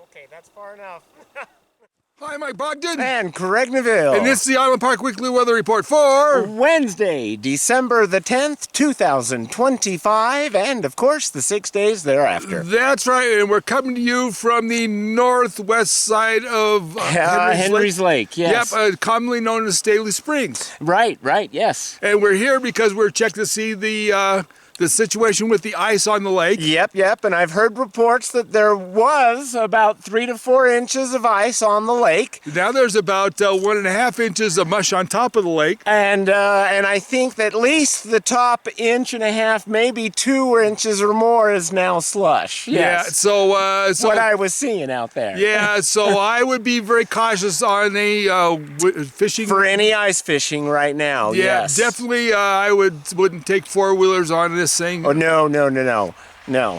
Okay, that's far enough. Hi, Mike Bogden. And Craig Neville. And this is the Island Park Weekly Weather Report for Wednesday, December the 10th, 2025, and of course the 6 days thereafter. That's right, and we're coming to you from the northwest side of Henry's Lake, yes. Yep, commonly known as Staley Springs. Right, yes. And we're here because we're checking to see the situation with the ice on the lake. Yep, and I've heard reports that there was about 3 to 4 inches of ice on the lake. Now there's about 1.5 inches of mush on top of the lake. And I think that at least the top 1.5 inches, maybe 2 inches or more is now slush. Yes. Yeah, so what I was seeing out there. Yeah, so I would be very cautious on a fishing. For any ice fishing right now, yeah, yes. definitely I wouldn't take four-wheelers on this thing. Oh, no.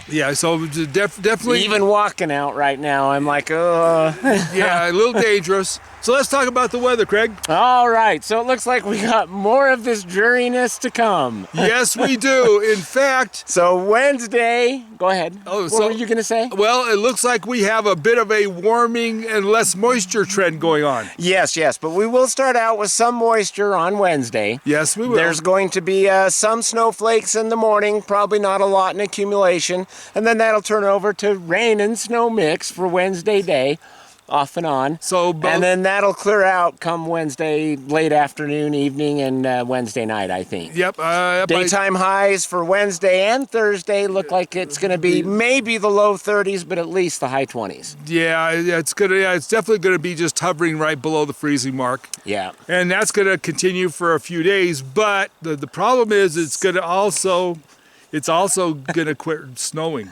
Yeah, so definitely. Even walking out right now, I'm like, Yeah, a little dangerous. So let's talk about the weather, Craig. All right, so it looks like we got more of this dreariness to come. Yes, we do. In fact. So Wednesday, go ahead. What were you going to say? Well, it looks like we have a bit of a warming and less moisture trend going on. Yes, but we will start out with some moisture on Wednesday. Yes, we will. There's going to be some snowflakes in the morning, probably not a lot in accumulation, and then that'll turn over to rain and snow mix for Wednesday day. Off and on. And then that'll clear out come Wednesday late afternoon, evening, and Wednesday night, I think. Yep. Daytime highs for Wednesday and Thursday look like it's going to be maybe the low 30s, but at least the high 20s. Yeah, it's definitely going to be just hovering right below the freezing mark. Yeah. And that's going to continue for a few days, but the problem is it's also going to quit snowing.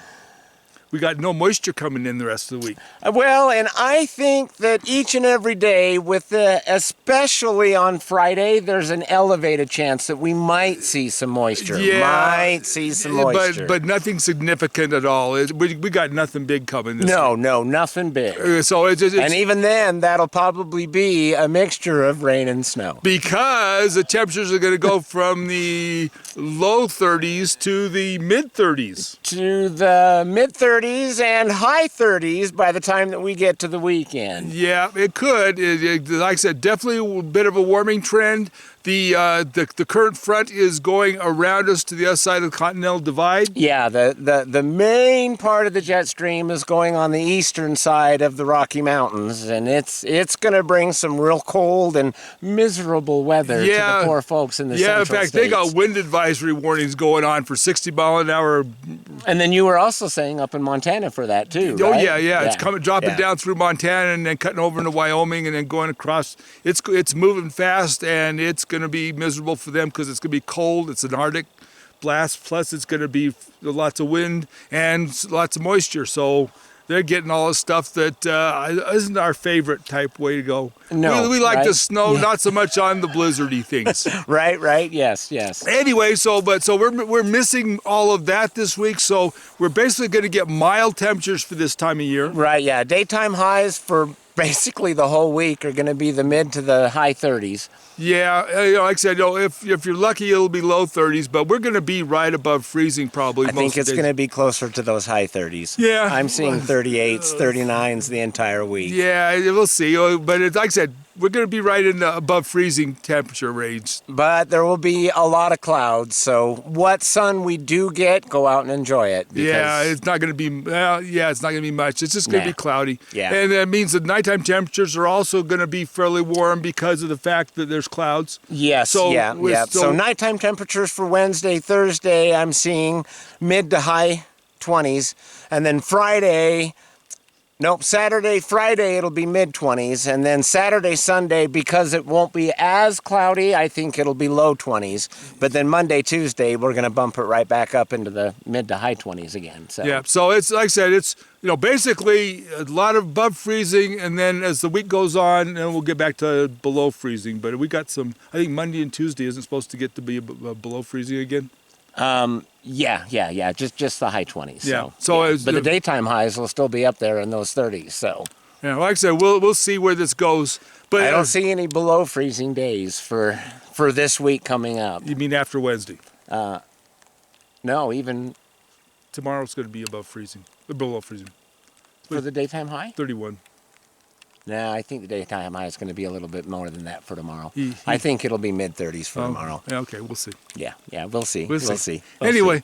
We got no moisture coming in the rest of the week. Well, and I think that each and every day, especially on Friday, there's an elevated chance that we might see some moisture. Yeah, moisture. But nothing significant at all. We got nothing big coming this week. No, nothing big. And even then, that'll probably be a mixture of rain and snow. Because the temperatures are going to go from the low 30s to the mid 30s. To the mid 30s and high 30s by the time that we get to the weekend. Yeah, it could. Like I said, definitely a bit of a warming trend. The current front is going around us to the other side of the Continental Divide. Yeah, the main part of the jet stream is going on the eastern side of the Rocky Mountains, and it's going to bring some real cold and miserable weather to the poor folks in the central states. Yeah, in fact, states. they got wind advisory warnings going on for 60 mile an hour. And then you were also saying up in Montana for that too, Oh, right? yeah. It's dropping down through Montana and then cutting over into Wyoming and then going across. It's moving fast, and it's going to be miserable for them because it's going to be cold. It's an Arctic blast, plus it's going to be lots of wind and lots of moisture. So they're getting all the stuff that isn't our favorite type way to go. No, we like the snow, not so much on the blizzardy things. Right. Yes. Anyway, so we're missing all of that this week. So we're basically going to get mild temperatures for this time of year. Right. Yeah. Daytime highs for basically the whole week are going to be the mid to the high 30s. Yeah, like I said, if you're lucky, it'll be low 30s, but we're going to be right above freezing probably. I think it's going to be closer to those high 30s. Yeah. I'm seeing 38s, 39s the entire week. Yeah, we'll see. But like I said, we're going to be right in the above freezing temperature range. But there will be a lot of clouds, so what sun we do get, go out and enjoy it. Yeah, it's not going to be. It's not going to be much. It's just going to be cloudy. Yeah, and that means the nighttime temperatures are also going to be fairly warm because of the fact that there's clouds. Yes. So nighttime temperatures for Wednesday, Thursday, I'm seeing mid to high 20s, and then Friday, Nope, Saturday, Friday, it'll be mid-20s, and then Saturday, Sunday, because it won't be as cloudy, I think it'll be low 20s. But then Monday, Tuesday, we're going to bump it right back up into the mid to high 20s again. So. Yeah, so it's like I said, it's basically a lot of above freezing, and then as the week goes on, then we'll get back to below freezing. But we got some. I think Monday and Tuesday isn't supposed to get to be below freezing again. Yeah. Just the high 20s. Yeah. But the daytime highs will still be up there in those 30s. So. Yeah, like I said, we'll see where this goes. But I don't see any below freezing days for this week coming up. You mean after Wednesday? No, even Tomorrow's going to be above freezing, below freezing. for the daytime high. 31. No, I think the daytime high is going to be a little bit more than that for tomorrow. I think it'll be mid-30s for tomorrow. Yeah, okay, we'll see. Yeah, we'll see. We'll see. Anyway,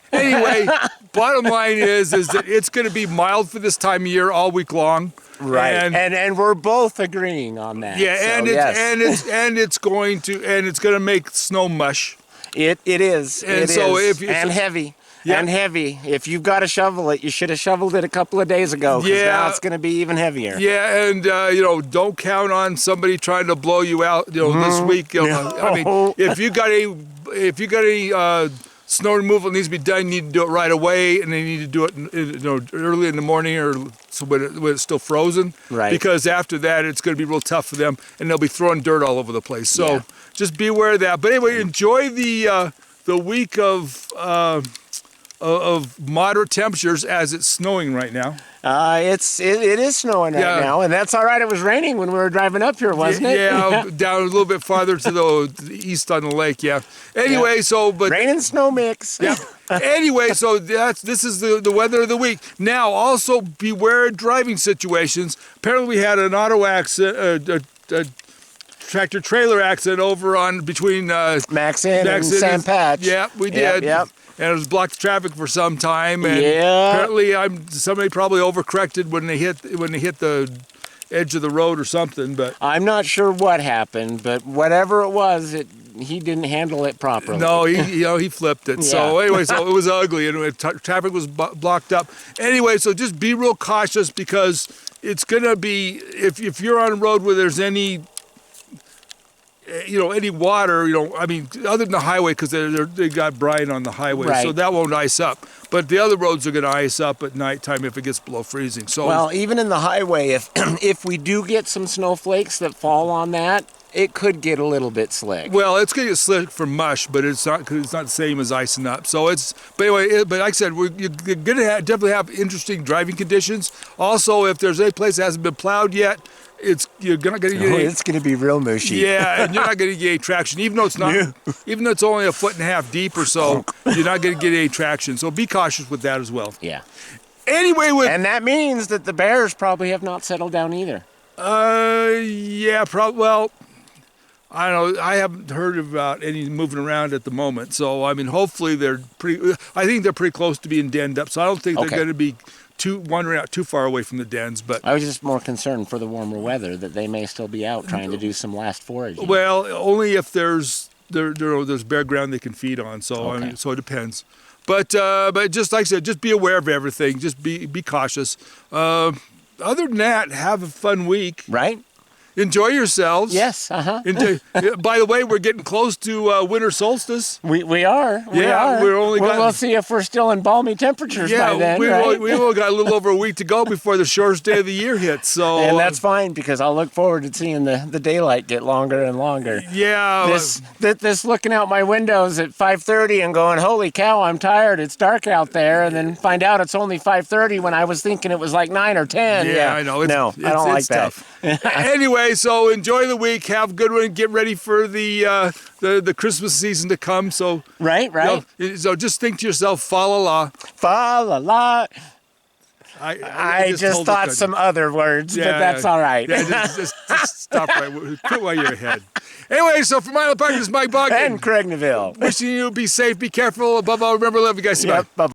bottom line is that it's going to be mild for this time of year all week long. Right, and we're both agreeing on that. Yeah, so, it's going to make snow mush. It is. And heavy. Yeah. And heavy. If you've got to shovel it, you should have shoveled it a couple of days ago. Yeah. Now it's going to be even heavier. Yeah, and don't count on somebody trying to blow you out. This week. I mean, if you got any snow removal needs to be done, you need to do it right away, and they need to do it early in the morning or so when it's still frozen. Right. Because after that, it's going to be real tough for them, and they'll be throwing dirt all over the place. So just be aware of that. But anyway, enjoy the week of moderate temperatures as it's snowing right now. It is snowing right now, and that's all right. It was raining when we were driving up here, wasn't it? Yeah, down a little bit farther to the east on the lake. Yeah. Anyway, rain and snow mix. Yeah. Anyway, so this is the weather of the week. Now, also beware of driving situations. Apparently, we had an auto accident, a tractor trailer accident over on between Maxon and San Patch. Yeah, we did. Yep. And it was blocked traffic for some time. And apparently, somebody probably overcorrected when they hit the edge of the road or something. But I'm not sure what happened, but whatever it was, he didn't handle it properly. No, he flipped it. So anyway, so it was ugly, and traffic was blocked up. Anyway, so just be real cautious because it's gonna be if you're on a road where there's any water, I mean, other than the highway, because they got brine on the highway, so that won't ice up. But the other roads are going to ice up at nighttime if it gets below freezing. So, well, even in the highway, if we do get some snowflakes that fall on that, it could get a little bit slick. Well, it's going to get slick from mush, but it's not the same as icing up. So but anyway, but like I said, you're going to definitely have interesting driving conditions. Also, if there's any place that hasn't been plowed yet, it's going to be real mushy. Yeah, and you're not going to get any traction, even though it's not, even though it's only a foot and a half deep or so. You're not going to get any traction. So be cautious with that as well. Yeah. Anyway, and that means that the bears probably have not settled down either. Yeah, well, I don't know. I haven't heard about any moving around at the moment. So I mean, hopefully I think they're pretty close to being denned up. So I don't think they're going to be wandering out too far away from the dens. But I was just more concerned for the warmer weather that they may still be out trying to do some last foraging. Well, only if there's bare ground they can feed on. So I mean, so it depends. But just like I said, just be aware of everything. Just be cautious. Other than that, have a fun week. Right. Enjoy yourselves. Yes. By the way, we're getting close to winter solstice. We are. We'll see if we're still in balmy temperatures by then. We only got a little over a week to go before the shortest day of the year hits. So and that's fine because I'll look forward to seeing the daylight get longer and longer. Yeah. This looking out my windows at 5:30 and going, holy cow, I'm tired. It's dark out there, and then find out it's only 5:30 when I was thinking it was like 9 or 10. Yeah, I know. I don't like that. Anyway, so enjoy the week. Have a good one. Get ready for the Christmas season to come. So right. So just think to yourself, fa la la. Fa la la. I just thought some other words, but that's all right. Yeah, just stop right. Quit while you're ahead. Anyway, so for my little partner, this is Mike Bogden and Craig Neville. Wishing you be safe, be careful. Above all, remember, love you guys. Bye.